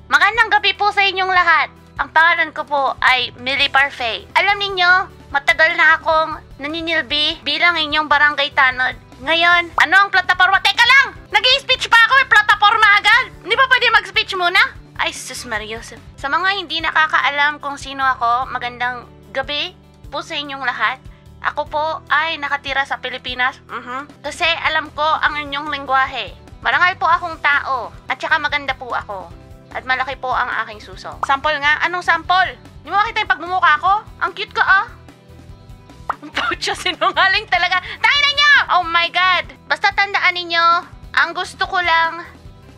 Magandang gabi po sa inyong lahat. Ang pangalan ko po ay Millie Parfait. Alam ninyo, matagal na akong naninilbi bilang inyong barangay tanod. Ngayon, ano ang plataforma? Teka lang! Nag-i-speech pa ako, may plataforma agad! Hindi ba pwede mag-speech muna? Ay, sus Marios. Sa mga hindi nakakaalam kung sino ako, magandang gabi po sa inyong lahat. Ako po ay nakatira sa Pilipinas. Kasi alam ko ang inyong lengguwahe. Marangal po akong tao. At saka maganda po ako. At malaki po ang aking suso. Sample nga? Anong sample? Hindi mo makita yung pagmumukha ko? Ang cute ko ah. Ang pucha, sinungaling talaga. Tangina niyo! Oh my God! Basta tandaan ninyo, ang gusto ko lang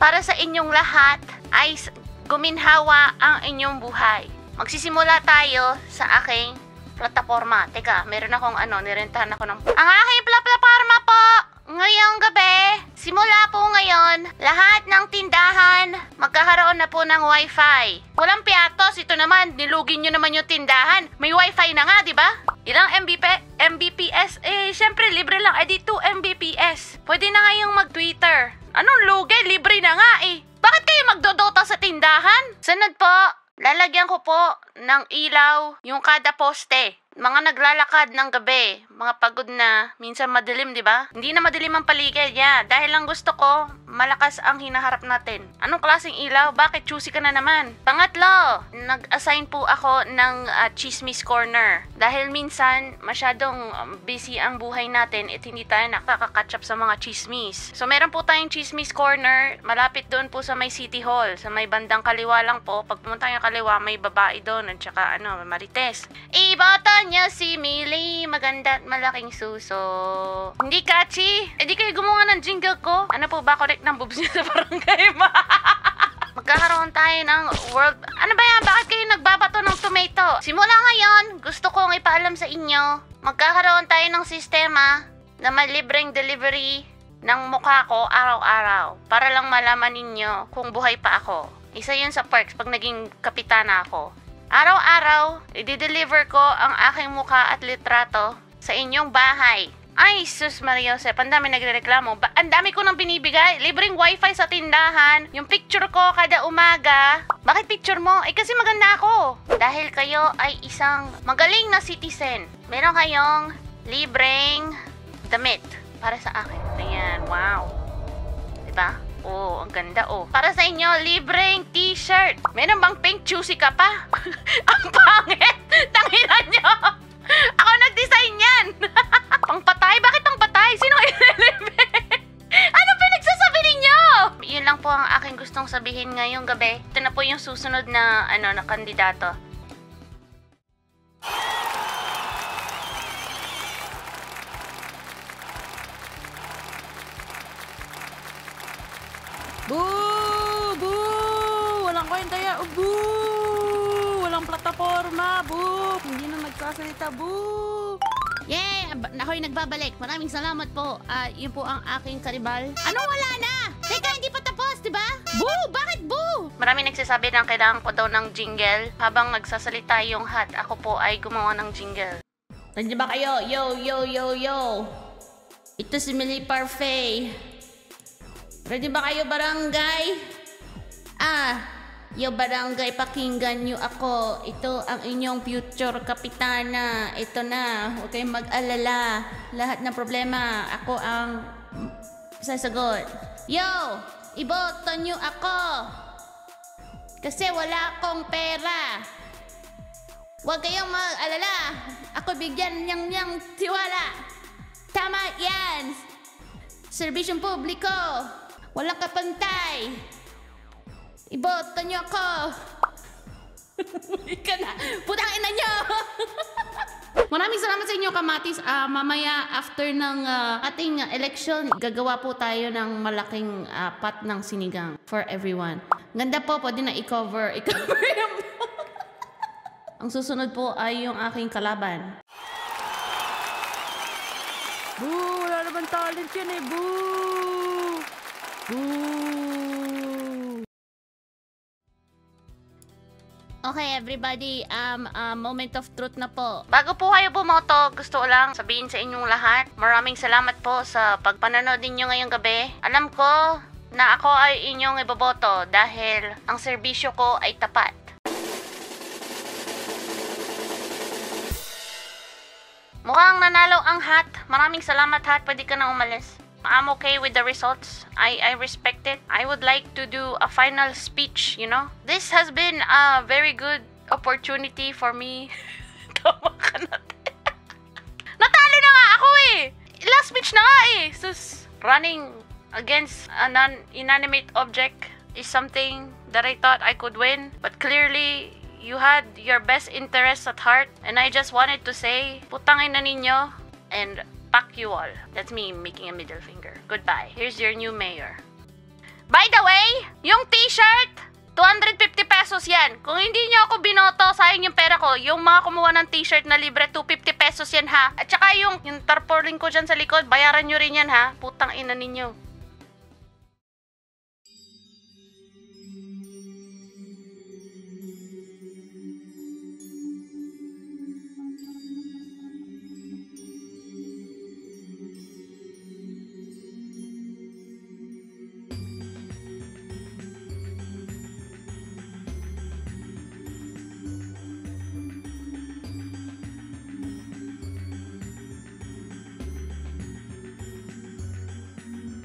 para sa inyong lahat ay guminhawa ang inyong buhay. Magsisimula tayo sa aking plataforma. Teka, meron akong nirentahan ako ng... Ang aking plataforma po! Ngayong gabi, simula po ngayon, lahat ng tindahan magkakaroon na po ng wifi. Walang piatos, ito naman, nilugin nyo naman yung tindahan. May wifi na nga, di ba? Ilang Mbps? Syempre, libre lang. Di 2 Mbps. Pwede na kayong mag-Twitter. Anong lugi? Libre na nga eh. Bakit kayo magdodota sa tindahan? Sunod po, lalagyan ko po ng ilaw yung kada poste. Mga naglalakad ng gabi, mga pagod na, minsan madilim, di ba? Hindi na madilim ang paligid, dahil lang gusto ko, malakas ang hinaharap natin. Anong klaseng ilaw? Bakit choosy ka na naman? Pangatlo, nag-assign po ako ng Chismis Corner. Dahil minsan, masyadong busy ang buhay natin at hindi tayo nakaka-catch up sa mga chismis. So, meron po tayong Chismis Corner, malapit doon po sa may City Hall. Sa may bandang kaliwa lang po. Pag pumunta yung kaliwa, may babae doon at saka Marites. Iboto niya si Millie, maganda at malaking suso. Hindi catchy? Di kayo gumawa ng jingle ko? Ano po ba correct ng boobs niya sa barangay? Magkakaroon tayo ng world... Ano ba yan? Bakit kayo nagbabato ng tomato? Simula ngayon, gusto kong ipaalam sa inyo, magkakaroon tayo ng sistema na may libreng delivery ng mukha ko araw-araw para lang malaman ninyo kung buhay pa ako. Isa yun sa perks pag naging kapitana ako. Araw-araw, i-deliver ko ang aking mukha at litrato sa inyong bahay. Ay, sus Maria Josep, ang dami nagrereklamo. Ang dami ko nang binibigay. Libreng wifi sa tindahan. Yung picture ko kada umaga. Bakit picture mo? Kasi maganda ako. Dahil kayo ay isang magaling na citizen. Meron kayong libreng damit para sa akin. Ayan, wow. Diba? Oh, ang ganda oh. Para sa inyo, libreng t-shirt. Meron bang pink juicy ka pa? Ang pangit! Tanginan nyo! Ako nag-design yan! Pangpatay? Bakit pangpatay? Sino ililibre? Ano pinagsasabi ninyo? Yun lang po ang aking gustong sabihin ngayong gabi. Ito na po yung susunod na, na kandidato. Boo! Boo! Walang kwenta yan. Boo! Walang plataforma. Boo! Hindi na nagsasalita. Boo! Yay! Ako'y nagbabalik. Maraming salamat po. Yun po ang aking karibal. Anong wala na? Teka, hindi pa tapos, di ba? Boo! Bakit boo? Marami nagsasabi na kailangan ko daw ng jingle. Habang nagsasalita yung hat, ako po ay gumawa ng jingle. Nandiyan ba kayo? Yo, yo, yo, yo. Ito si Millie Parfait. Ready ba kayo, barangay? Yo barangay, pakinggan nyo ako. Ito ang inyong future kapitana. Ito na, huwag kayong mag-alala. Lahat ng problema, ako ang sasagot. Yo, iboto nyo ako. Kasi wala akong pera. Huwag kayong mag-alala. Ako bigyan niyang tiwala. Tama yan. Serbisyong publiko. Walang kapantay. Iboto niyo ako. Ika na. Putang ina niyo. Maraming salamat sa inyo, kamatis. Mamaya, after ng ating election, gagawa po tayo ng malaking pot ng sinigang for everyone. Ganda po, pwede na i-cover. Ang susunod po ay yung aking kalaban. Boo! Wala naman talent yan eh. Boo! Boo! Okay, everybody, moment of truth na po. Bago po kayo bumoto, gusto ko lang sabihin sa inyong lahat, maraming salamat po sa pagpanonood ninyo ngayong gabi. Alam ko, na ako ay inyong iboboto dahil ang serbisyo ko ay tapat. Mukhang nanalo ang Hat. Maraming salamat, Hat. Pwede ka na umalis. I'm okay with the results. I respect it. I would like to do a final speech, you know? This has been a very good opportunity for me. Tama ka natin. Natalo na nga ako eh! Last speech na nga eh! Sus, running against an inanimate object is something that I thought I could win. But clearly, you had your best interests at heart. And I just wanted to say, putangin na ninyo. And fuck you all. That's me making a middle finger. Goodbye. Here's your new mayor. By the way, yung t-shirt, 250 pesos yan. Kung hindi nyo ako binoto, sayang yung pera ko. Yung mga kumuha ng t-shirt na libre, 250 pesos yan ha. At saka yung tarpaulin ko dyan sa likod, bayaran nyo rin yan ha. Putang ina ninyo.